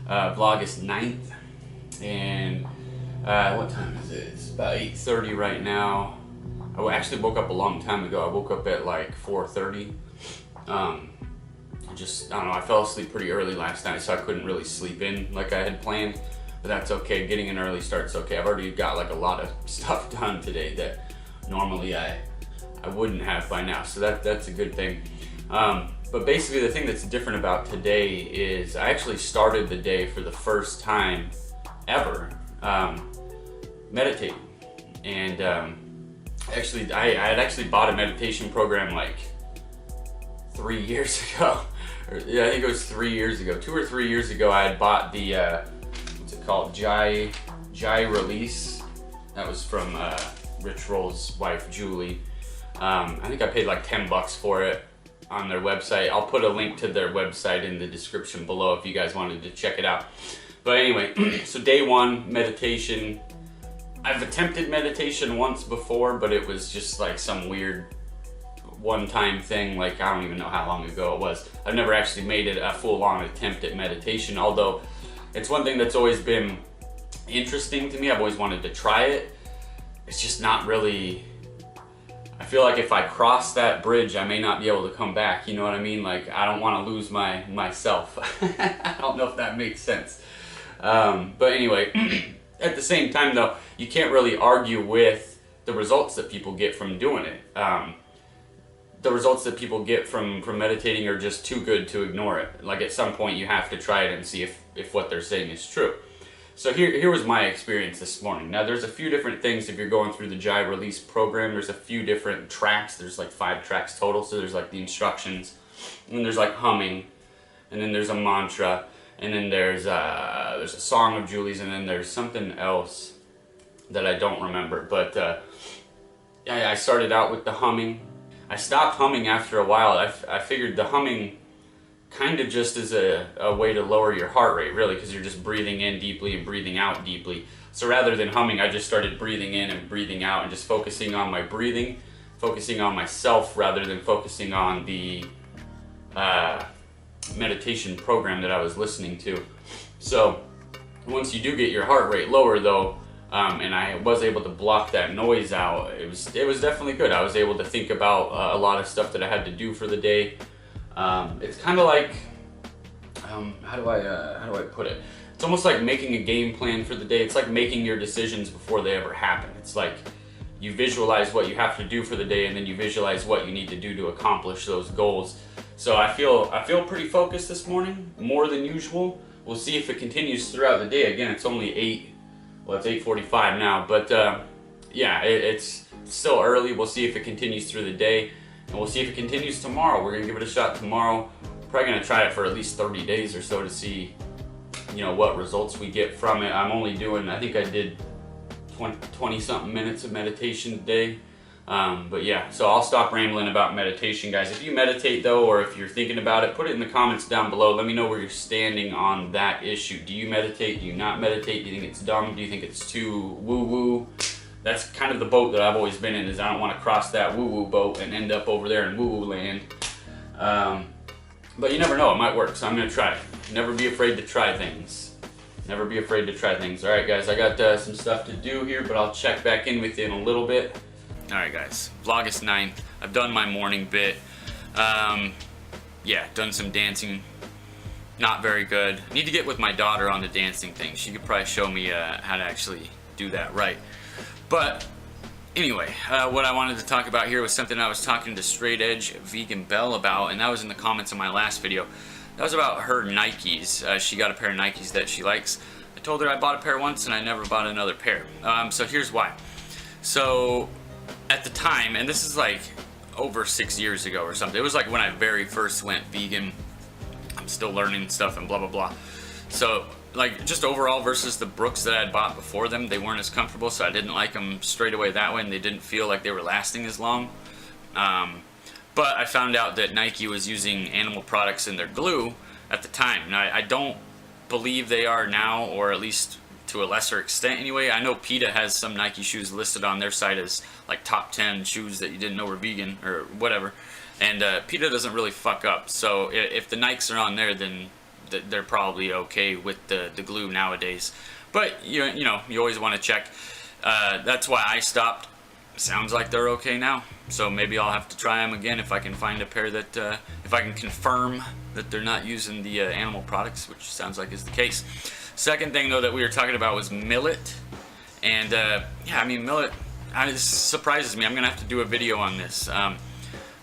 Vlogust 9th, and what time is it? It's about 8:30 right now. I actually woke up a long time ago. I woke up at like 4:30. I don't know, I fell asleep pretty early last night, so I couldn't really sleep in like I had planned, but that's okay. Getting an early start's okay. I've already got like a lot of stuff done today that normally I wouldn't have by now, so that's a good thing. But basically the thing that's different about today is I actually started the day for the first time ever meditating. And actually I had actually bought a meditation program like 3 years ago. Yeah, I think it was 3 years ago. 2 or 3 years ago I had bought the what's it called? Jai Release. That was from Rich Roll's wife Julie. I think I paid like 10 bucks for it on their website. I'll put a link to their website in the description below if you guys wanted to check it out. But anyway, so day one, meditation. I've attempted meditation once before, but it was just like some weird one-time thing. Like, I don't even know how long ago it was. I've never actually made it a full-on attempt at meditation, although it's one thing that's always been interesting to me. I've always wanted to try it. It's just not really, I feel like if I cross that bridge, I may not be able to come back. You know what I mean? Like, I don't want to lose myself. I don't know if that makes sense. But anyway, at the same time though, you can't really argue with the results that people get from doing it. The results that people get from meditating are just too good to ignore it. Like, at some point you have to try it and see if what they're saying is true. So here was my experience this morning. Now there's a few different things if you're going through the Jai Release program. There's a few different tracks. There's like 5 tracks total. So there's like the instructions, and then there's like humming, and then there's a mantra, and then there's a song of Julie's, and then there's something else that I don't remember. But yeah, I started out with the humming. I stopped humming after a while. I figured the humming kind of just is a way to lower your heart rate, really, because you're just breathing in deeply and breathing out deeply. So rather than humming, I just started breathing in and breathing out and just focusing on my breathing, focusing on myself rather than focusing on the meditation program that I was listening to. So once you do get your heart rate lower though, and I was able to block that noise out, it was definitely good. I was able to think about a lot of stuff that I had to do for the day. It's kind of like, how do I put it? It's almost like making a game plan for the day. It's like making your decisions before they ever happen. It's like you visualize what you have to do for the day, and then you visualize what you need to do to accomplish those goals. So I feel pretty focused this morning, more than usual. We'll see if it continues throughout the day. Again, it's only 8:45 now, but yeah, it's still early. We'll see if it continues through the day. And we'll see if it continues tomorrow. We're gonna give it a shot tomorrow. Probably gonna try it for at least 30 days or so to see, what results we get from it. I'm only doing, I think I did 20 something minutes of meditation today. But yeah, so I'll stop rambling about meditation, guys. If you meditate though, or if you're thinking about it, put it in the comments down below. Let me know where you're standing on that issue. Do you meditate? Do you not meditate? Do you think it's dumb? Do you think it's too woo-woo? That's kind of the boat that I've always been in, is I don't want to cross that woo-woo boat and end up over there in woo-woo land. But you never know, it might work, so I'm going to try it. Never be afraid to try things. Never be afraid to try things. Alright guys, I got some stuff to do here, but I'll check back in with you in a little bit. Alright guys, Vlogust 9th. I've done my morning bit. Yeah, done some dancing. Not very good. Need to get with my daughter on the dancing thing. She could probably show me how to actually do that right. But anyway, what I wanted to talk about here was something I was talking to Straightedge Veganbel about, and that was in the comments of my last video. That was about her Nikes. She got a pair of Nikes that she likes. I told her I bought a pair once and I never bought another pair. So here's why. So at the time, and this is like over 6 years ago or something, it was like when I very first went vegan. I'm still learning stuff and blah blah blah. So like, just overall versus the Brooks that I had bought before them, they weren't as comfortable, so I didn't like them straight away that way, and they didn't feel like they were lasting as long. But I found out that Nike was using animal products in their glue at the time. Now, I don't believe they are now, or at least to a lesser extent anyway. I know PETA has some Nike shoes listed on their site as like top 10 shoes that you didn't know were vegan or whatever. And PETA doesn't really fuck up. So if the Nikes are on there, then they're probably okay with the glue nowadays. But you know, you always want to check. That's why I stopped. Sounds like they're okay now, so maybe I'll have to try them again if I can find a pair that, if I can confirm that they're not using the animal products, which sounds like is the case. Second thing though that we were talking about was millet, and yeah, I mean millet, this surprises me. I'm gonna have to do a video on this. I'm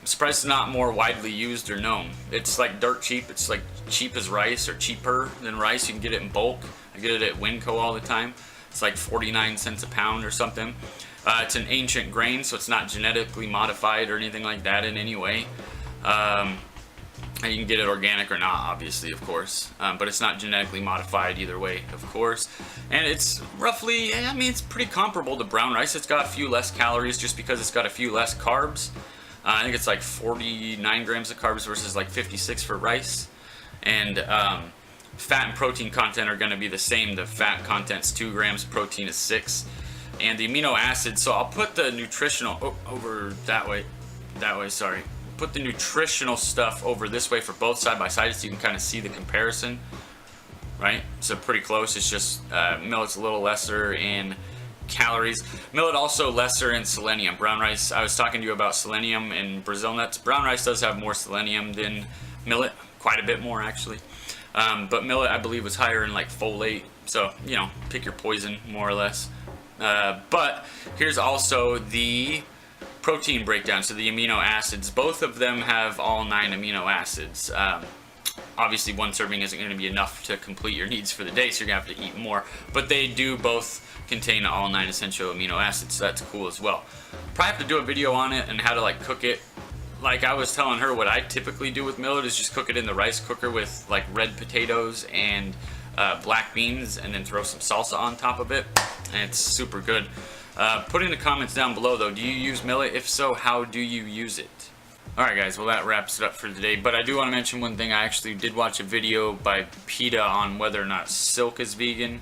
surprised it's not more widely used or known. It's like dirt cheap. It's like cheap as rice or cheaper than rice. You can get it in bulk. I get it at Winco all the time. It's like 49 cents a pound or something. It's an ancient grain, so it's not genetically modified or anything like that in any way. You can get it organic or not, obviously, of course. But it's not genetically modified either way, of course. And it's roughly, I mean, it's pretty comparable to brown rice. It's got a few less calories just because it's got a few less carbs. I think it's like 49 grams of carbs versus like 56 for rice. And fat and protein content are going to be the same. The fat content's 2 grams, protein is 6. And the amino acids, so I'll put the nutritional over that way, sorry. Put the nutritional stuff over this way for both side by side so you can kind of see the comparison, right? So pretty close. It's just millet's a little lesser in calories. Millet also lesser in selenium. Brown rice, I was talking to you about selenium in Brazil nuts. Brown rice does have more selenium than millet, quite a bit more actually. But millet, I believe, was higher in like folate. So, you know, pick your poison more or less. But here's also the protein breakdown, so the amino acids. Both of them have all 9 amino acids. Obviously, one serving isn't going to be enough to complete your needs for the day, so you're going to have to eat more. But they do both contain all 9 essential amino acids, so that's cool as well. Probably have to do a video on it and how to like cook it. Like I was telling her, what I typically do with millet is just cook it in the rice cooker with like red potatoes and black beans, and then throw some salsa on top of it, and it's super good. Put in the comments down below though, do you use millet? If so, how do you use it? Alright guys, well that wraps it up for today, but I do want to mention one thing. I actually did watch a video by PETA on whether or not silk is vegan.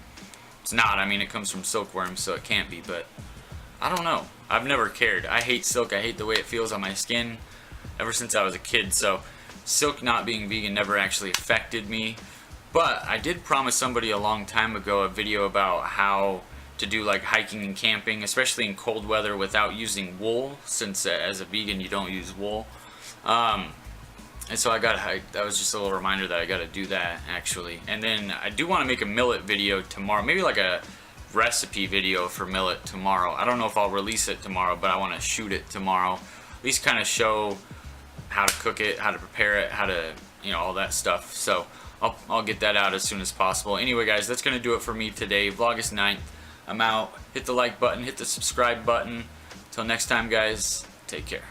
It's not. I mean, it comes from silkworms, so it can't be, but I don't know. I've never cared. I hate silk. I hate the way it feels on my skin ever since I was a kid, so silk not being vegan never actually affected me. But I did promise somebody a long time ago a video about how to do like hiking and camping, especially in cold weather, without using wool, since as a vegan you don't use wool. And so that was just a little reminder that I got to do that actually. And then I do want to make a millet video tomorrow, maybe like a recipe video for millet tomorrow. I don't know if I'll release it tomorrow, but I want to shoot it tomorrow. At least kind of show how to cook it, how to prepare it, how to, you know, all that stuff. So I'll get that out as soon as possible. Anyway guys, that's going to do it for me today. Vlogust 9th. I'm out. Hit the like button, hit the subscribe button. Till next time guys, take care.